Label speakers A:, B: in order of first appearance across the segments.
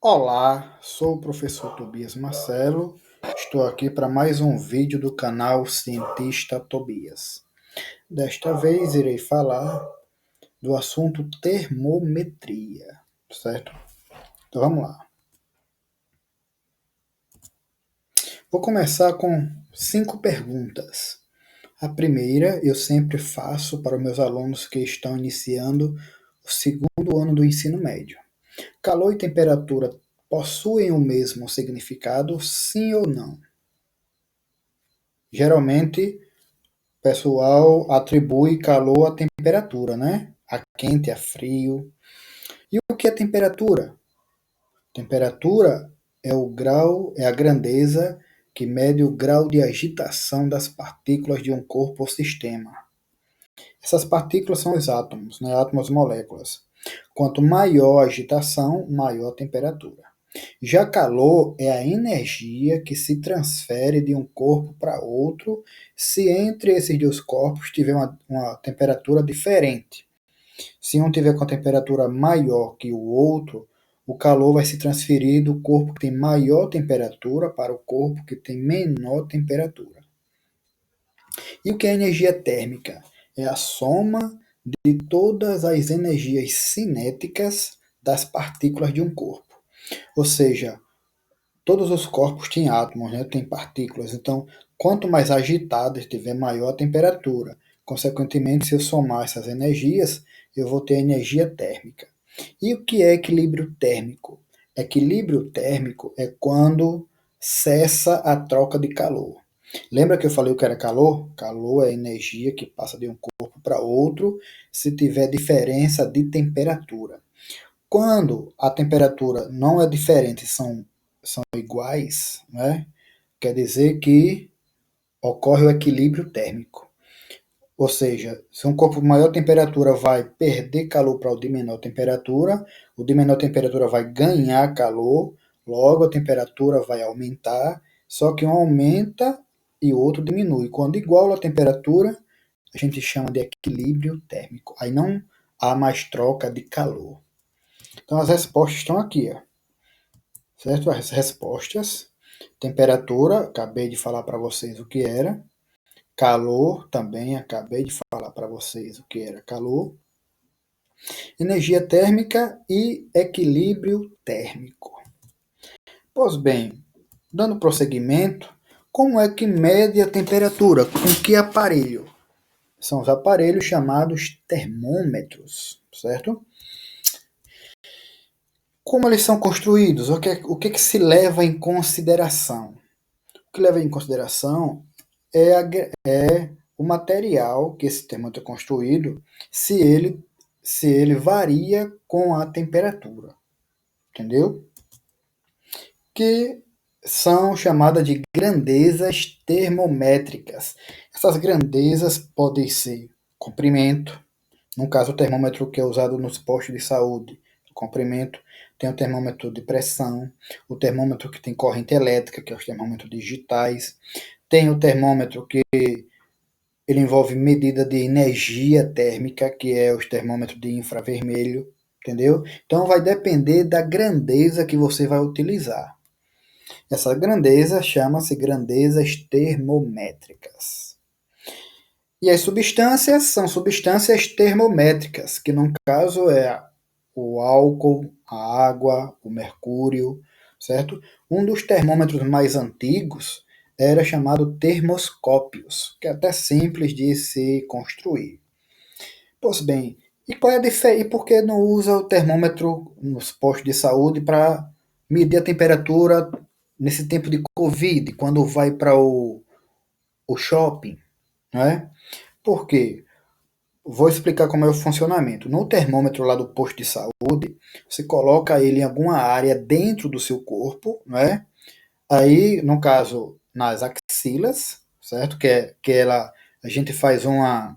A: Olá, sou o professor Tobias Marcelo. Estou aqui para mais um vídeo do canal Cientista Tobias. Desta vez irei falar do assunto termometria, certo? Então vamos lá. Vou começar com 5 perguntas. A primeira eu sempre faço para os meus alunos que estão iniciando o segundo ano do ensino médio. Calor e temperatura possuem o mesmo significado, sim ou não? Geralmente, o pessoal atribui calor à temperatura, né? A quente, a frio. E o que é temperatura? Temperatura é o grau, é a grandeza que mede o grau de agitação das partículas de um corpo ou sistema. Essas partículas são os átomos, né? Átomos, moléculas. Quanto maior a agitação, maior a temperatura. Já calor é a energia que se transfere de um corpo para outro se entre esses dois corpos tiver uma temperatura diferente. Se um tiver com a temperatura maior que o outro, o calor vai se transferir do corpo que tem maior temperatura para o corpo que tem menor temperatura. E o que é energia térmica? É a soma de todas as energias cinéticas das partículas de um corpo. Ou seja, todos os corpos têm átomos, né? Têm partículas. Então, quanto mais agitado estiver, maior a temperatura. Consequentemente, se eu somar essas energias, eu vou ter energia térmica. E o que é equilíbrio térmico? Equilíbrio térmico é quando cessa a troca de calor. Lembra que eu falei o que era calor? Calor é energia que passa de um corpo para outro se tiver diferença de temperatura. Quando a temperatura não é diferente, são iguais, né? Quer dizer que ocorre o equilíbrio térmico. Ou seja, se um corpo com maior temperatura vai perder calor para o de menor temperatura, o de menor temperatura vai ganhar calor, logo a temperatura vai aumentar, só que um aumenta e o outro diminui. Quando igual a temperatura, a gente chama de equilíbrio térmico. Aí não há mais troca de calor. Então as respostas estão aqui, ó. Certo? As respostas. Temperatura, acabei de falar para vocês o que era. Calor, também acabei de falar para vocês o que era calor. Energia térmica e equilíbrio térmico. Pois bem, dando prosseguimento, como é que mede a temperatura? Com que aparelho? São os aparelhos chamados termômetros, certo? Como eles são construídos? O que se leva em consideração? O que leva em consideração é o material que esse termômetro é construído, se ele varia com a temperatura, entendeu? Que são chamadas de grandezas termométricas. Essas grandezas podem ser comprimento, no caso o termômetro que é usado nos postos de saúde, o comprimento, tem o termômetro de pressão, o termômetro que tem corrente elétrica, que é os termômetros digitais, tem o termômetro que ele envolve medida de energia térmica, que é os termômetros de infravermelho, entendeu? Então vai depender da grandeza que você vai utilizar. Essa grandeza chama-se grandezas termométricas. E as substâncias são substâncias termométricas, que no caso é o álcool, a água, o mercúrio, certo? Um dos termômetros mais antigos era chamado termoscópios, que é até simples de se construir. Pois bem, e qual é a diferença? E por que não usa o termômetro nos postos de saúde para medir a temperatura nesse tempo de Covid, quando vai para o shopping? Né? Por quê? Vou explicar como é o funcionamento. No termômetro lá do posto de saúde, você coloca ele em alguma área dentro do seu corpo, né? Aí, no caso, nas axilas, certo? A gente faz como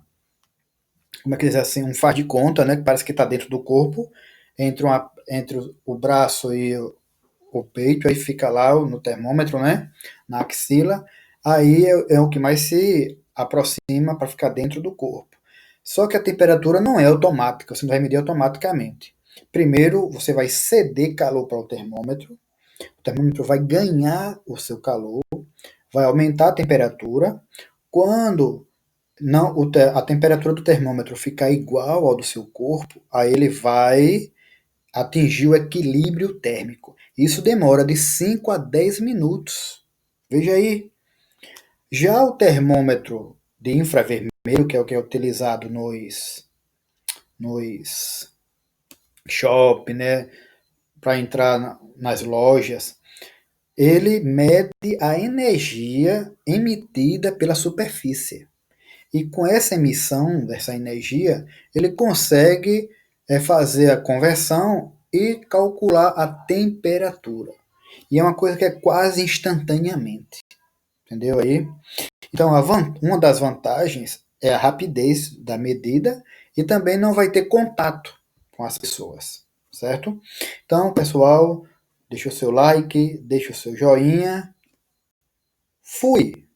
A: é que diz assim, um faz de conta, né? Que parece que está dentro do corpo, entre o braço e o peito, aí fica lá no termômetro, né? Na axila, aí é o que mais se aproxima para ficar dentro do corpo. Só que a temperatura não é automática, você não vai medir automaticamente. Primeiro, você vai ceder calor para o termômetro vai ganhar o seu calor, vai aumentar a temperatura. Quando não, a temperatura do termômetro ficar igual ao do seu corpo, aí ele vai atingir o equilíbrio térmico. Isso demora de 5 a 10 minutos. Veja aí. Já o termômetro de infravermelho, que é o que é utilizado nos shopping, né, para entrar nas lojas, ele mede a energia emitida pela superfície. E com essa emissão dessa energia, ele consegue fazer a conversão e calcular a temperatura. E é uma coisa que é quase instantaneamente. Entendeu aí? Então, uma das vantagens é a rapidez da medida e também não vai ter contato com as pessoas, certo? Então, pessoal, deixa o seu like, deixa o seu joinha. Fui!